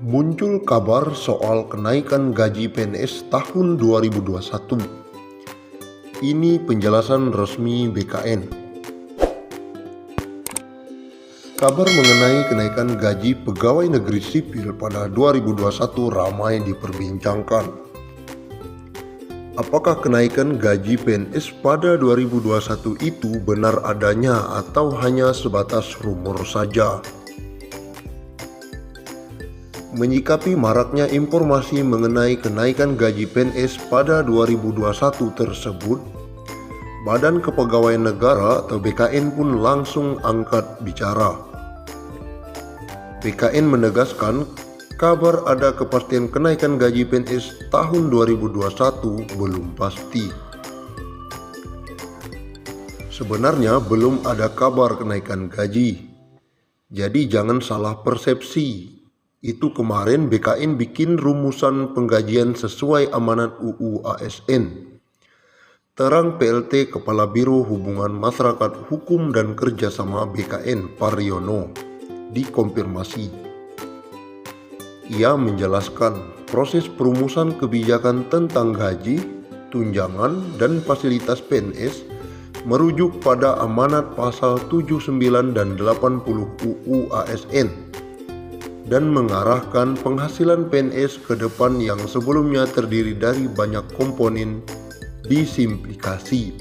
Muncul kabar soal kenaikan gaji PNS tahun 2021. Ini penjelasan resmi BKN. Kabar mengenai kenaikan gaji pegawai negeri sipil pada 2021 ramai diperbincangkan. Apakah kenaikan gaji PNS pada 2021 itu benar adanya atau hanya sebatas rumor saja? Menyikapi maraknya informasi mengenai kenaikan gaji PNS pada 2021 tersebut, Badan Kepegawaian Negara atau BKN pun langsung angkat bicara. BKN menegaskan kabar ada kepastian kenaikan gaji PNS tahun 2021 belum pasti. Sebenarnya belum ada kabar kenaikan gaji, jadi jangan salah persepsi. Itu kemarin BKN bikin rumusan penggajian sesuai amanat UU ASN. Terang PLT Kepala Biro Hubungan Masyarakat Hukum dan Kerjasama BKN Paryono dikonfirmasi. Ia menjelaskan proses perumusan kebijakan tentang gaji, tunjangan, dan fasilitas PNS merujuk pada amanat pasal 79 dan 80 UU ASN dan mengarahkan penghasilan PNS ke depan yang sebelumnya terdiri dari banyak komponen disimplifikasi.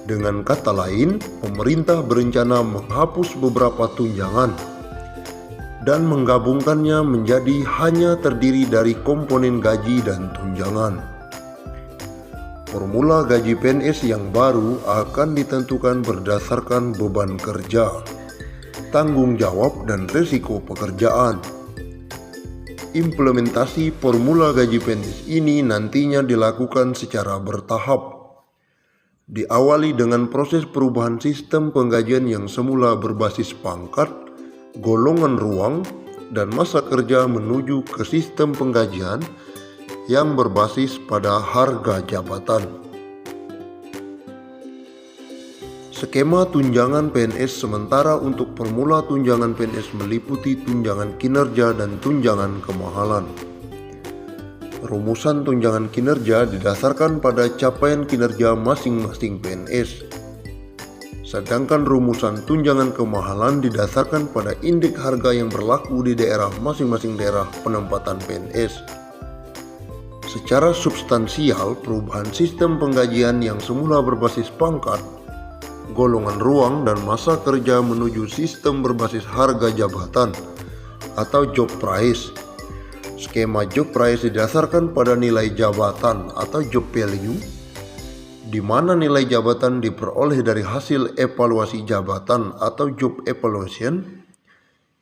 Dengan kata lain, pemerintah berencana menghapus beberapa tunjangan dan menggabungkannya menjadi hanya terdiri dari komponen gaji dan tunjangan. Formula gaji PNS yang baru akan ditentukan berdasarkan beban kerja, tanggung jawab, dan risiko pekerjaan. Implementasi formula gaji PNS ini nantinya dilakukan secara bertahap. Diawali dengan proses perubahan sistem penggajian yang semula berbasis pangkat, golongan ruang, dan masa kerja menuju ke sistem penggajian yang berbasis pada harga jabatan. Skema tunjangan PNS sementara untuk formula tunjangan PNS meliputi tunjangan kinerja dan tunjangan kemahalan. Rumusan tunjangan kinerja didasarkan pada capaian kinerja masing-masing PNS. Sedangkan rumusan tunjangan kemahalan didasarkan pada indeks harga yang berlaku di daerah masing-masing daerah penempatan PNS. Secara substansial, perubahan sistem penggajian yang semula berbasis pangkat, golongan ruang, dan masa kerja menuju sistem berbasis harga jabatan atau job price. Skema job price didasarkan pada nilai jabatan atau job value, di mana nilai jabatan diperoleh dari hasil evaluasi jabatan atau job evaluation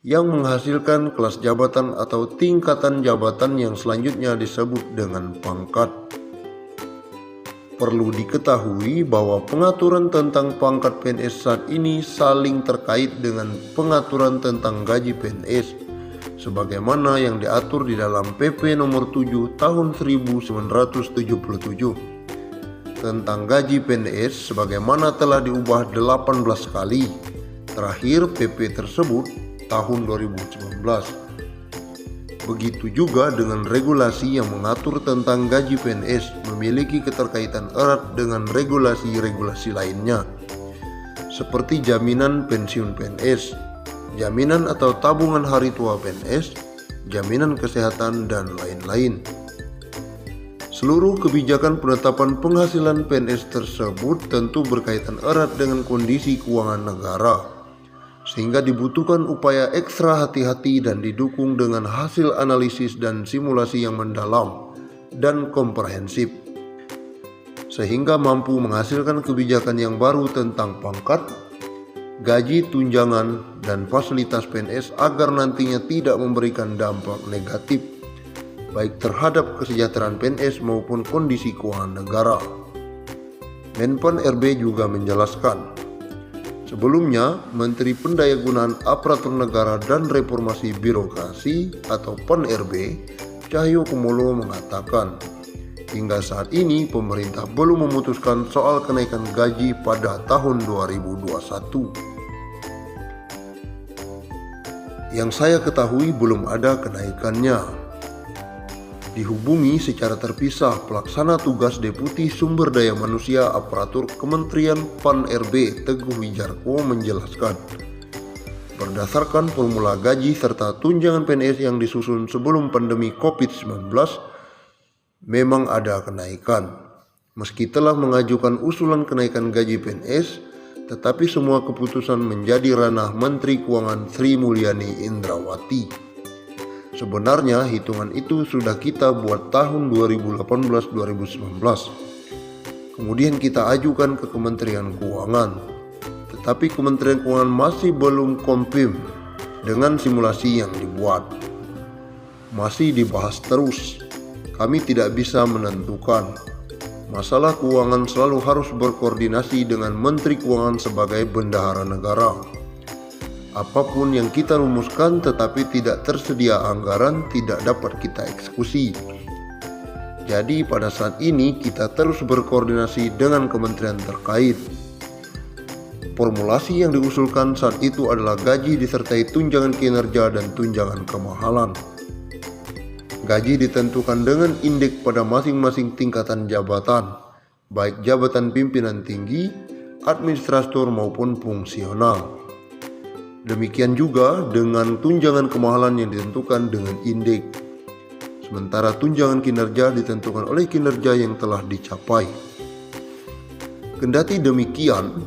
yang menghasilkan kelas jabatan atau tingkatan jabatan yang selanjutnya disebut dengan pangkat. Perlu diketahui bahwa pengaturan tentang pangkat PNS saat ini saling terkait dengan pengaturan tentang gaji PNS sebagaimana yang diatur di dalam PP nomor 7 tahun 1977 tentang gaji PNS sebagaimana telah diubah 18 kali. Terakhir PP tersebut tahun 2019. Begitu juga dengan regulasi yang mengatur tentang gaji PNS memiliki keterkaitan erat dengan regulasi-regulasi lainnya, seperti jaminan pensiun PNS, jaminan atau tabungan hari tua PNS, jaminan kesehatan, dan lain-lain. Seluruh kebijakan penetapan penghasilan PNS tersebut tentu berkaitan erat dengan kondisi keuangan negara, sehingga dibutuhkan upaya ekstra hati-hati dan didukung dengan hasil analisis dan simulasi yang mendalam dan komprehensif, sehingga mampu menghasilkan kebijakan yang baru tentang pangkat, gaji, tunjangan, dan fasilitas PNS agar nantinya tidak memberikan dampak negatif baik terhadap kesejahteraan PNS maupun kondisi keuangan negara. Menpan RB juga menjelaskan, sebelumnya, Menteri Pendayagunaan Aparatur Negara dan Reformasi Birokrasi atau PEN-RB, Cahyokumolo mengatakan, hingga saat ini pemerintah belum memutuskan soal kenaikan gaji pada tahun 2021. Yang saya ketahui belum ada kenaikannya. Dihubungi secara terpisah pelaksana tugas Deputi Sumber Daya Manusia Aparatur Kementerian PAN-RB Teguh Wijarko menjelaskan, berdasarkan formula gaji serta tunjangan PNS yang disusun sebelum pandemi COVID-19, memang ada kenaikan. Meski telah mengajukan usulan kenaikan gaji PNS, tetapi semua keputusan menjadi ranah Menteri Keuangan Sri Mulyani Indrawati. Sebenarnya hitungan itu sudah kita buat tahun 2018-2019. Kemudian kita ajukan ke Kementerian Keuangan. Tetapi Kementerian Keuangan masih belum confirm dengan simulasi yang dibuat. Masih dibahas terus. Kami tidak bisa menentukan. Masalah keuangan selalu harus berkoordinasi dengan Menteri Keuangan sebagai bendahara negara. Apapun yang kita rumuskan tetapi tidak tersedia anggaran tidak dapat kita eksekusi. Jadi pada saat ini kita terus berkoordinasi dengan kementerian terkait. Formulasi yang diusulkan saat itu adalah gaji disertai tunjangan kinerja dan tunjangan kemahalan. Gaji ditentukan dengan indeks pada masing-masing tingkatan jabatan, baik jabatan pimpinan tinggi, administrator maupun fungsional. Demikian juga dengan tunjangan kemahalan yang ditentukan dengan indeks. Sementara tunjangan kinerja ditentukan oleh kinerja yang telah dicapai. Kendati demikian,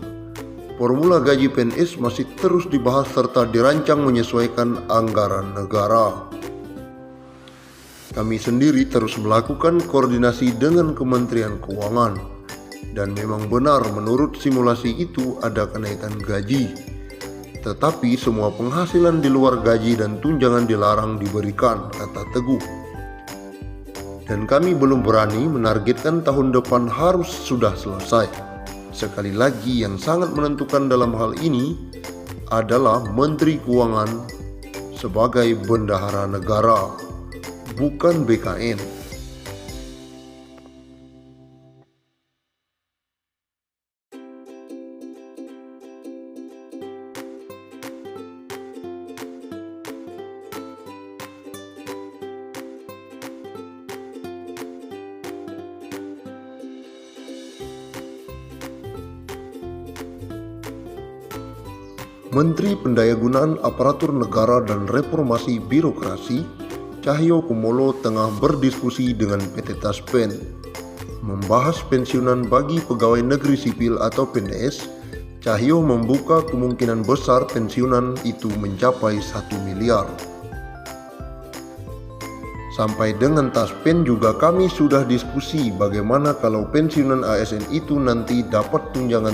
formula gaji PNS masih terus dibahas serta dirancang menyesuaikan anggaran negara. Kami sendiri terus melakukan koordinasi dengan Kementerian Keuangan, dan memang benar menurut simulasi itu ada kenaikan gaji. Tetapi semua penghasilan di luar gaji dan tunjangan dilarang diberikan, kata Teguh. Dan kami belum berani menargetkan tahun depan harus sudah selesai. Sekali lagi yang sangat menentukan dalam hal ini adalah Menteri Keuangan sebagai bendahara negara, bukan BKN. Menteri Pendayagunaan Aparatur Negara dan Reformasi Birokrasi Cahyo Kumolo tengah berdiskusi dengan PT Taspen membahas pensiunan bagi pegawai negeri sipil atau PNS. Cahyo membuka kemungkinan besar pensiunan itu mencapai 1 miliar. Sampai dengan Taspen juga kami sudah diskusi bagaimana kalau pensiunan ASN itu nanti dapat tunjangan